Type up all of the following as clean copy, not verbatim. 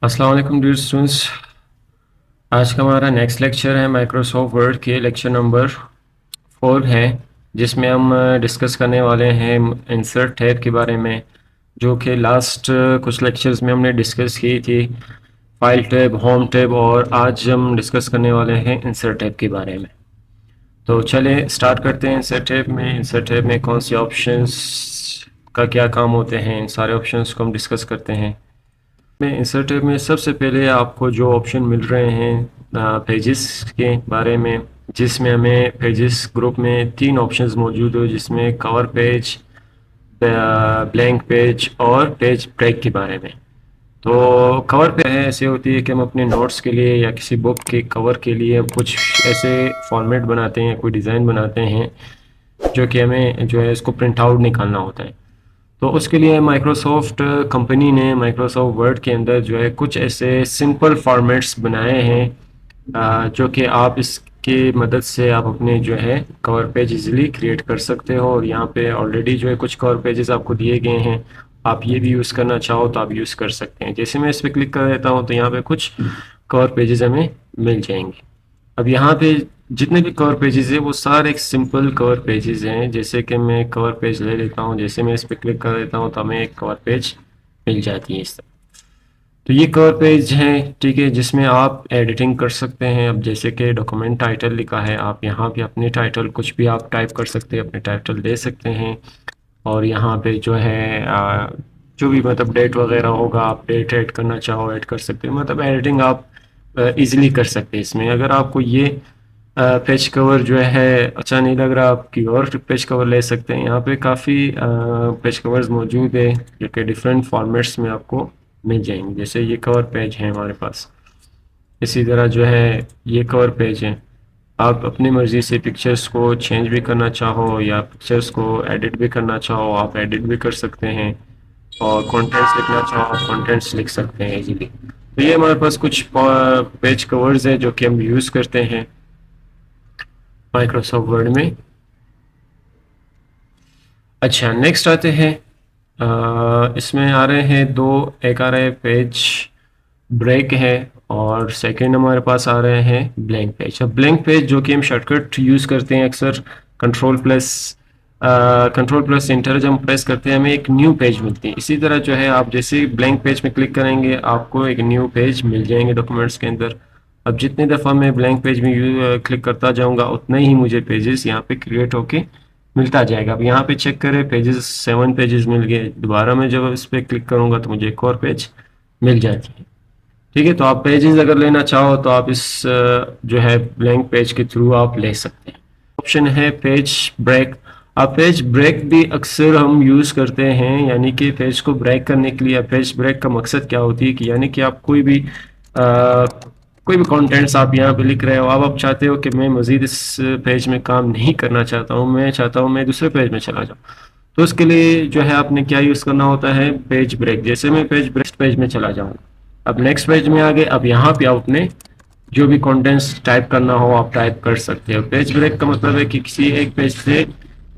अस्सलाम वालेकुम dear students. आज का हमारा नेक्स्ट लेक्चर है माइक्रोसॉफ्ट वर्ड के लेक्चर नंबर 4 है, जिसमें हम डिस्कस करने वाले हैं इंसर्ट टैब के बारे में, जो कि लास्ट कुछ लेक्चर्स में हमने डिस्कस की थी। फाइल टैब, होम टैब, और आज हम डिस्कस करने वाले हैं इंसर्ट टैब के बारे में। तो चलिए स्टार्ट करते हैं। इंसर्ट टैब में कौन से ऑप्शंस का क्या काम होते हैं, इन सारे ऑप्शंस को हम डिस्कस करते हैं। में इंसर्ट टैब में सबसे पहले आपको जो ऑप्शन मिल रहे हैं पेजेस के बारे में, जिसमें हमें पेजेस ग्रुप में 3 ऑप्शंस मौजूद हो, जिसमें कवर पेज, ब्लैंक पेज और पेज ब्रेक के बारे में। तो कवर पे ऐसे होती है कि हम अपने नोट्स के लिए या किसी बुक के कवर के लिए कुछ ऐसे फॉर्मेट बनाते हैं, कोई डिज़ाइन बनाते हैं, जो कि हमें जो है इसको प्रिंट आउट निकालना होता है। तो उसके लिए माइक्रोसॉफ्ट कंपनी ने माइक्रोसॉफ्ट वर्ड के अंदर जो है कुछ ऐसे सिंपल फॉर्मेट्स बनाए हैं, जो कि आप इसकी मदद से आप अपने जो है कवर पेज इजीली क्रिएट कर सकते हो। और यहाँ पे ऑलरेडी जो है कुछ कवर पेजेस आपको दिए गए हैं, आप ये भी यूज़ करना चाहो तो आप यूज़ कर सकते हैं। जैसे मैं इस पर क्लिक कर देता हूँ तो यहाँ पे कुछ कवर पेजेस हमें मिल जाएंगे। अब यहाँ पे जितने भी कवर पेजेस हैं वो सारे एक सिंपल कवर पेजेस हैं। जैसे कि मैं कवर पेज ले लेता हूँ, जैसे मैं इस पर क्लिक कर देता हूँ तो हमें एक कवर पेज मिल जाती है इस तरह। तो ये कवर पेज है, ठीक है, जिसमें आप एडिटिंग कर सकते हैं। अब जैसे कि डॉक्यूमेंट टाइटल लिखा है, आप यहाँ पे अपने टाइटल कुछ भी आप टाइप कर सकते हैं, अपने टाइटल दे सकते हैं। और यहाँ पे जो है जो भी मतलब डेट वगैरह होगा, आप डेट ऐड करना चाहो ऐड कर सकते हैं। मतलब एडिटिंग आप इजीली कर सकते हैं इसमें। अगर आपको ये पेज कवर जो है अच्छा नहीं लग रहा, आप की और पेज कवर ले सकते हैं। यहाँ पे काफ़ी पेज कवर्स मौजूद है, जो कि डिफरेंट फॉर्मेट्स में आपको मिल जाएंगे। जैसे ये कवर पेज है हमारे पास, इसी तरह जो है ये कवर पेज है। आप अपनी मर्ज़ी से पिक्चर्स को चेंज भी करना चाहो या पिक्चर्स को एडिट भी करना चाहो, आप एडिट भी कर सकते हैं। और कंटेंट्स लिखना चाहो, आप कंटेंट्स लिख सकते हैं इजीली। तो ये हमारे पास कुछ पेज कवर्स हैं जो कि हम यूज़ करते हैं माइक्रोसॉफ्ट वर्ड में। अच्छा, नेक्स्ट आते हैं। इसमें आ रहे हैं दो, एक आ रहा है पेज ब्रेक है, और सेकंड हमारे पास आ रहे हैं ब्लैंक पेज। अब ब्लैंक पेज जो कि हम शॉर्टकट यूज़ करते हैं अक्सर, कंट्रोल प्लस इंटर जब हम प्रेस करते हैं हमें एक न्यू पेज मिलती है। इसी तरह जो है आप जैसे ब्लैंक पेज में क्लिक करेंगे आपको एक न्यू पेज मिल जाएंगे डॉक्यूमेंट्स के अंदर। अब जितनी दफ़ा मैं ब्लैंक पेज में क्लिक करता जाऊंगा उतना ही मुझे पेजेस यहाँ पे क्रिएट होके मिलता जाएगा। अब यहाँ पे चेक करें, पेजेस 7 पेजेस मिल गए। दोबारा मैं जब इस पर क्लिक करूँगा तो मुझे एक और पेज मिल जाती है। ठीक है, तो आप पेजेस अगर लेना चाहो तो आप इस जो है ब्लैंक पेज के थ्रू आप ले सकते हैं। ऑप्शन है पेज ब्रेक। अब पेज ब्रेक भी अक्सर हम यूज़ करते हैं, यानी कि पेज को ब्रेक करने के लिए। पेज ब्रेक का मकसद क्या होती है कि यानी कि आप कोई भी कंटेंट्स आप यहाँ पे लिख रहे हो, अब आप चाहते हो कि मैं मज़ीद इस पेज में काम नहीं करना चाहता हूँ, मैं चाहता हूँ मैं दूसरे पेज में चला जाऊँ। तो उसके लिए जो है आपने क्या यूज़ करना होता है, पेज ब्रेक। जैसे मैं पेज में चला जाऊँ, अब नेक्स्ट पेज में आ गए। अब यहाँ पे आप अपने जो भी कंटेंट्स टाइप करना हो आप टाइप कर सकते हो। पेज ब्रेक का मतलब है कि किसी एक पेज से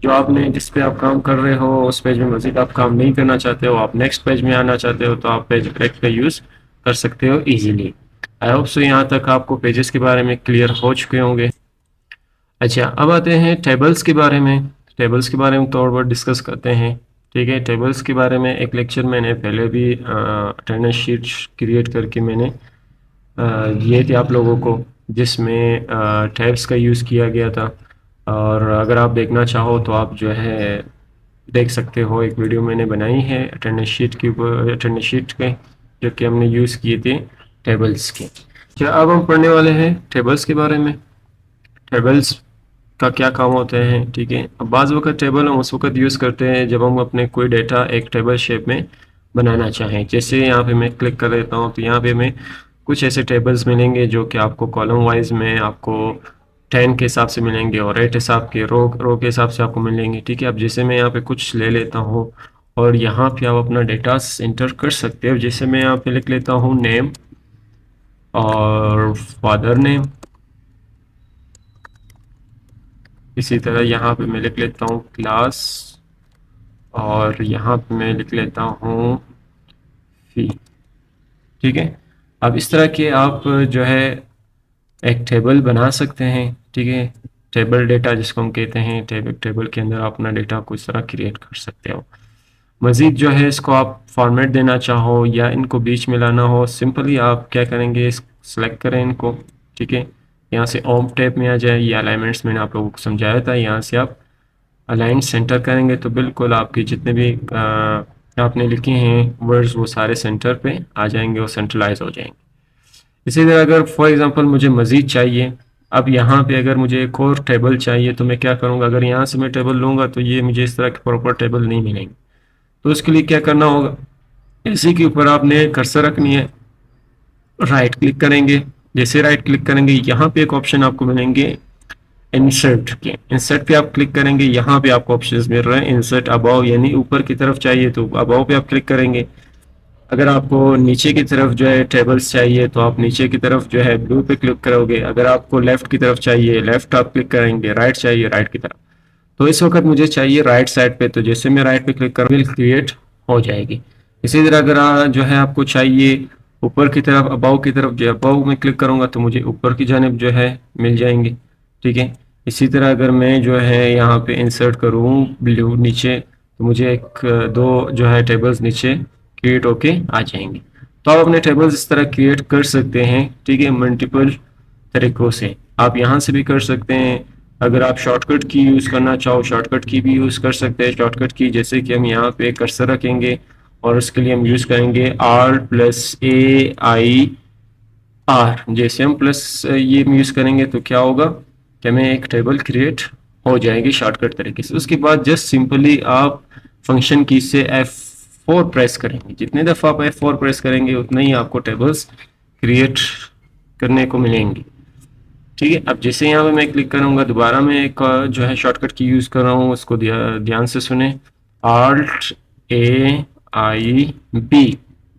जो आपने जिस पे आप काम कर रहे हो उस पेज में मजीद आप काम नहीं करना चाहते हो, आप नेक्स्ट पेज में आना चाहते हो, तो आप पेज ब्रेक का यूज़ कर सकते हो इजीली। आई होप सो यहाँ तक आपको पेजेस के बारे में क्लियर हो चुके होंगे। अच्छा, अब आते हैं टेबल्स के बारे में। टेबल्स के बारे में थोड़ा बहुत डिस्कस करते हैं। ठीक है, टेबल्स के बारे में एक लेक्चर मैंने पहले भी अटेंडेंस शीट क्रिएट करके मैंने दिए थे आप लोगों को, जिसमें टैब्स का यूज़ किया गया था। और अगर आप देखना चाहो तो आप जो है देख सकते हो, एक वीडियो मैंने बनाई है अटेंडेंस शीट के ऊपर, अटेंडेंस शीट के, जो कि हमने यूज़ किए थे टेबल्स के। क्या अब हम पढ़ने वाले हैं टेबल्स के बारे में। टेबल्स का क्या काम होते हैं, ठीक है। अब बाज़ वक्त टेबल हम उस वक्त यूज़ करते हैं जब हम अपने कोई डेटा एक टेबल शेप में बनाना चाहें। जैसे यहाँ पे मैं क्लिक कर देता हूँ तो यहाँ पे हमें कुछ ऐसे टेबल्स मिलेंगे जो कि आपको कॉलम वाइज में आपको 10 के हिसाब से मिलेंगे, और 8 हिसाब के रो के हिसाब से आपको मिलेंगे। ठीक है, अब जैसे मैं यहाँ पे कुछ ले लेता हूँ और यहाँ पे आप अपना डेटा एंटर कर सकते हो। जैसे मैं यहाँ पे लिख लेता हूँ नेम और फादर नेम। इसी तरह यहाँ पे मैं लिख लेता हूँ क्लास, और यहाँ पे मैं लिख लेता हूँ फी। ठीक है, अब इस तरह के आप जो है एक टेबल बना सकते हैं, ठीक है। टेबल डेटा जिसको हम कहते हैं, टेबल के अंदर आप अपना डेटा को इस तरह क्रिएट कर सकते हो। मज़ीद जो है इसको आप फॉर्मेट देना चाहो या इनको बीच में लाना हो, सिंपली आप क्या करेंगे, सेलेक्ट करें इनको, ठीक है। यहाँ से होम टैब में आ जाए, या अलाइनमेंट्स मैंने आप लोगों को समझाया था, यहाँ से आप अलाइन सेंटर करेंगे तो बिल्कुल आपके जितने भी आपने लिखे हैं वर्ड्स वो सारे सेंटर पे आ जाएंगे और सेंट्रलाइज हो जाएंगे। इसी तरह अगर फॉर एग्जांपल मुझे मज़ीद चाहिए, अब यहाँ पे अगर मुझे एक और टेबल चाहिए तो मैं क्या करूँगा, अगर यहाँ से मैं टेबल लूँगा तो ये मुझे इस तरह के प्रॉपर टेबल नहीं मिलेंगे। तो उसके लिए क्या करना होगा, इसी के ऊपर आपने कर्सर रखनी है, राइट क्लिक करेंगे। जैसे राइट क्लिक करेंगे यहाँ पे एक ऑप्शन आपको मिलेंगे इंसर्ट के, इंसर्ट पे आप क्लिक करेंगे, यहाँ पे आपको ऑप्शंस मिल रहे हैं इंसर्ट अबाव, यानी ऊपर की तरफ चाहिए तो अबाव पे आप क्लिक करेंगे। अगर आपको नीचे की तरफ जो है टेबल्स चाहिए तो आप नीचे की तरफ जो है ब्लू पे क्लिक करोगे। अगर आपको लेफ्ट की तरफ चाहिए लेफ्ट आप क्लिक करेंगे, राइट चाहिए राइट की तरफ। तो इस वक्त मुझे चाहिए राइट साइड पे, तो जैसे मैं राइट पे क्लिक करूँगी क्रिएट हो जाएगी। इसी तरह अगर जो है आपको चाहिए ऊपर की तरफ अबाव की तरफ, जो अबाव में क्लिक करूँगा तो मुझे ऊपर की जानिब जो है मिल जाएंगे, ठीक है। इसी तरह अगर मैं जो है यहाँ पे इंसर्ट करूँ ब्लू नीचे, तो मुझे एक दो जो है टेबल्स नीचे क्रिएट होके आ जाएंगे। तो आप अपने टेबल्स इस तरह क्रिएट कर सकते हैं, ठीक है, मल्टीपल तरीकों से। आप यहाँ से भी कर सकते हैं, अगर आप शॉर्टकट की यूज़ करना चाहो शॉर्टकट की भी यूज़ कर सकते हैं। शॉर्टकट की जैसे कि हम यहाँ पे कर्सर रखेंगे और उसके लिए हम यूज़ करेंगे R+AIR। जैसे हम प्लस ये यूज़ करेंगे तो क्या होगा कि हमें एक टेबल क्रिएट हो जाएगी शॉर्टकट तरीके से। उसके बाद जस्ट सिंपली आप फंक्शन की से F4 प्रेस करेंगे, जितने दफ़ा आप F4 प्रेस करेंगे उतने ही आपको टेबल्स क्रिएट करने को मिलेंगी, ठीक है। अब जैसे यहाँ पे मैं क्लिक करूँगा, दोबारा मैं एक जो है शॉर्टकट की यूज़ कर रहा हूँ, उसको ध्यान से सुने, Alt+A+I+B।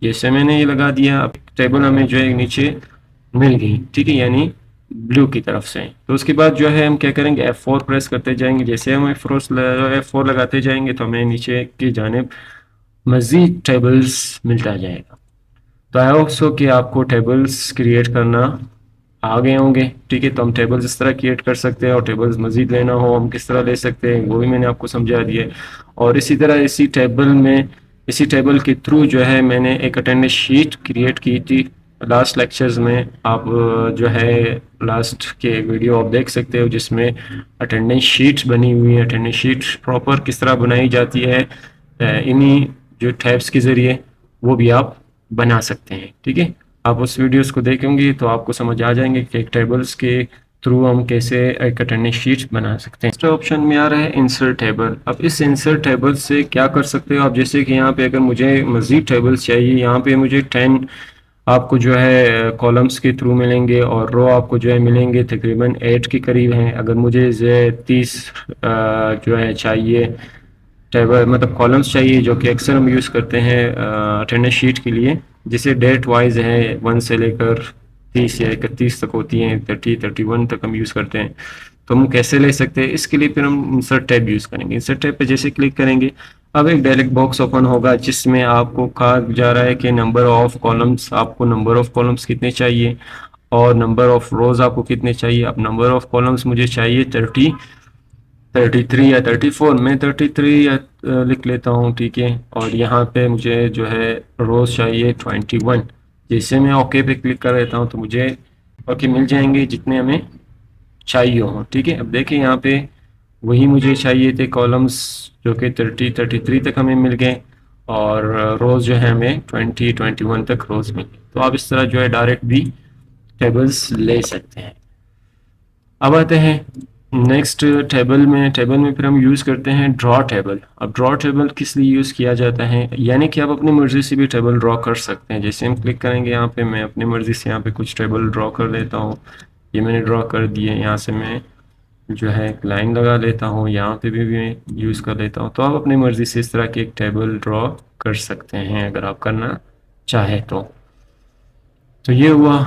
जैसे मैंने ये लगा दिया, अब टेबल हमें जो है नीचे मिल गई, ठीक है, यानी ब्लू की तरफ से। तो उसके बाद जो है हम क्या करेंगे, F4 प्रेस करते जाएंगे। जैसे हम F4 लगाते जाएंगे तो हमें नीचे की जानिब मज़ीद टेबल्स मिलता जाएगा। तो आई होप सो कि आपको टेबल्स क्रिएट करना आ गए होंगे, ठीक है। तो हम टेबल्स इस तरह क्रिएट कर सकते हैं, और टेबल्स मज़ीद लेना हो हम किस तरह ले सकते हैं वो भी मैंने आपको समझा दिया। और इसी तरह इसी टेबल के थ्रू जो है मैंने एक अटेंडेंस शीट क्रिएट की थी लास्ट लेक्चर्स में। आप जो है लास्ट के वीडियो आप देख सकते हो जिसमें अटेंडेंस शीट्स बनी हुई है। अटेंडेंस शीट प्रॉपर किस तरह बनाई जाती है इन्हीं जो टैब्स के ज़रिए, वो भी आप बना सकते हैं, ठीक है। आप उस वीडियोस को देखेंगे तो आपको समझ आ जाएंगे कि एक टेबल्स के थ्रू हम कैसे एक अटेंडेंस शीट बना सकते हैं। नेक्स्ट ऑप्शन में आ रहा है इंसर्ट टेबल। अब इस इंसर्ट टेबल से क्या कर सकते हो आप, जैसे कि यहाँ पे अगर मुझे मज़ीद टेबल्स चाहिए, यहाँ पे मुझे 10 आपको जो है कॉलम्स के थ्रू मिलेंगे और रो आपको जो है मिलेंगे तकरीबन 8 के करीब हैं। अगर मुझे 30 जो है चाहिए टेबल, मतलब कॉलम्स चाहिए, जो कि अक्सर हम यूज़ करते हैं अटेंडेंस शीट के लिए, जिसे डेट वाइज है 1 से लेकर 30 या 31 तक होती हैं, 31 तक हम यूज़ करते हैं। तो हम कैसे ले सकते हैं, इसके लिए फिर हम इंसर्ट टैब यूज़ करेंगे। इंसर्ट टैब पे जैसे क्लिक करेंगे, अब एक डायलॉग बॉक्स ओपन होगा जिसमें आपको कहा जा रहा है कि नंबर ऑफ कॉलम्स, आपको नंबर ऑफ कॉलम्स कितने चाहिए और नंबर ऑफ रोज़ आपको कितने चाहिए। अब नंबर ऑफ कॉलम्स मुझे चाहिए 33 या 34, मैं 33 या लिख लेता हूँ, ठीक है। और यहाँ पे मुझे जो है रोज़ चाहिए 21। जैसे मैं ओके पे क्लिक कर देता हूँ तो मुझे ओके मिल जाएंगे जितने हमें चाहिए हों, ठीक है। अब देखिए यहाँ पे वही मुझे चाहिए थे कॉलम्स जो कि 33 तक हमें मिल गए, और रोज़ जो है हमें 21 तक रोज़ मिल गए। तो आप इस तरह जो है डायरेक्ट भी टेबल्स ले सकते हैं। अब आते हैं नेक्स्ट टेबल में फिर हम यूज़ करते हैं ड्रॉ टेबल। अब ड्रॉ टेबल किस लिए यूज़ किया जाता है, यानी कि आप अपनी मर्ज़ी से भी टेबल ड्रॉ कर सकते हैं। जैसे हम क्लिक करेंगे यहाँ पे, मैं अपनी मर्ज़ी से यहाँ पे कुछ टेबल ड्रॉ कर लेता हूँ। ये मैंने ड्रॉ कर दिए, यहाँ से मैं जो है एक लाइन लगा लेता हूँ, यहाँ पे भी मैं यूज़ कर लेता हूँ। तो आप अपनी मर्ज़ी से इस तरह की एक टेबल ड्रॉ कर सकते हैं अगर आप करना चाहे तो ये हुआ।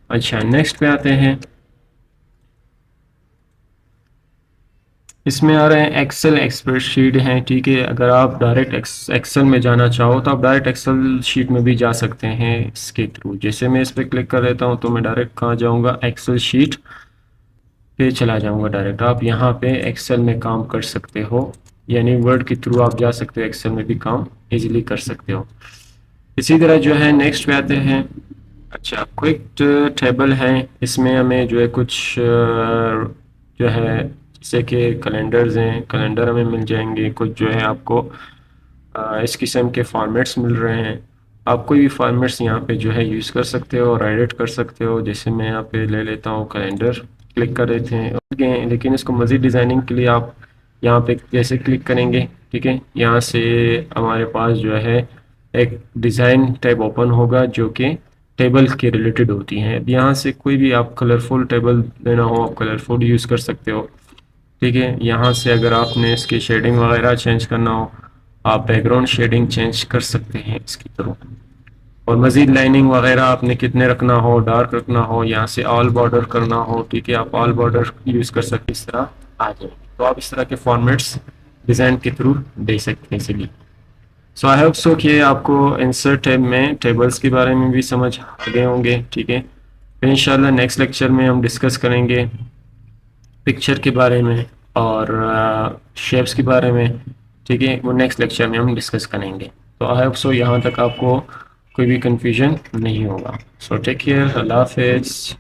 अच्छा, नेक्स्ट पे आते हैं। इसमें आ रहे हैं एक्सेल एक्सपर्ट शीट हैं, ठीक है। अगर आप डायरेक्ट एक्सेल में जाना चाहो तो आप डायरेक्ट एक्सेल शीट में भी जा सकते हैं इसके थ्रू। जैसे मैं इस पर क्लिक कर लेता हूँ तो मैं डायरेक्ट कहाँ जाऊँगा, एक्सेल शीट पे चला जाऊँगा डायरेक्ट। आप यहाँ पे एक्सेल में काम कर सकते हो, यानी वर्ड के थ्रू आप जा सकते हो, एक्सेल में भी काम इजीली कर सकते हो। इसी तरह जो है नेक्स्ट पे आते हैं। अच्छा, क्विक टेबल है, इसमें हमें जो है कुछ जो है जैसे कि कैलेंडर्स हैं, कैलेंडर हमें मिल जाएंगे। कुछ जो है आपको इस किस्म के फॉर्मेट्स मिल रहे हैं। आप कोई भी फॉर्मेट्स यहाँ पे जो है यूज़ कर सकते हो और एडिट कर सकते हो। जैसे मैं यहाँ पे ले लेता हूँ कैलेंडर, क्लिक कर देते हैं, लेकिन इसको मज़ीद डिज़ाइनिंग के लिए आप यहाँ पे जैसे क्लिक करेंगे, ठीक है, यहाँ से हमारे पास जो है एक डिज़ाइन टैब ओपन होगा जो कि टेबल के रिलेटेड होती हैं। अब यहाँ से कोई भी आप कलरफुल टेबल लेना हो, आप कलरफुल यूज़ कर सकते हो, ठीक है। यहाँ से अगर आपने इसकी शेडिंग वगैरह चेंज करना हो, आप बैकग्राउंड शेडिंग चेंज कर सकते हैं इसकी तरह। और मज़ीद लाइनिंग वगैरह आपने कितने रखना हो, डार्क रखना हो, यहाँ से ऑल बॉर्डर करना हो, ठीक है, आप ऑल बॉर्डर यूज़ कर सकते, इस तरह आ जाए। तो आप इस तरह के फॉर्मेट्स डिज़ाइन के थ्रू दे सकते हैं इसीलिए। सो आई होप सो कि आपको इंसर्ट टैब में टेबल्स के बारे में भी समझ आ गए होंगे, ठीक है। फिर इंशाल्लाह नेक्स्ट लेक्चर में हम डिस्कस करेंगे पिक्चर के बारे में और शेप्स के बारे में, ठीक है। वो नेक्स्ट लेक्चर में हम डिस्कस करेंगे। तो आई होप सो यहाँ तक आपको कोई भी कंफ्यूजन नहीं होगा। सो टेक केयर, अल्लाह हाफिज़।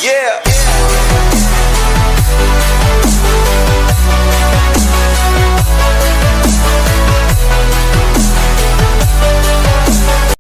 Yeah.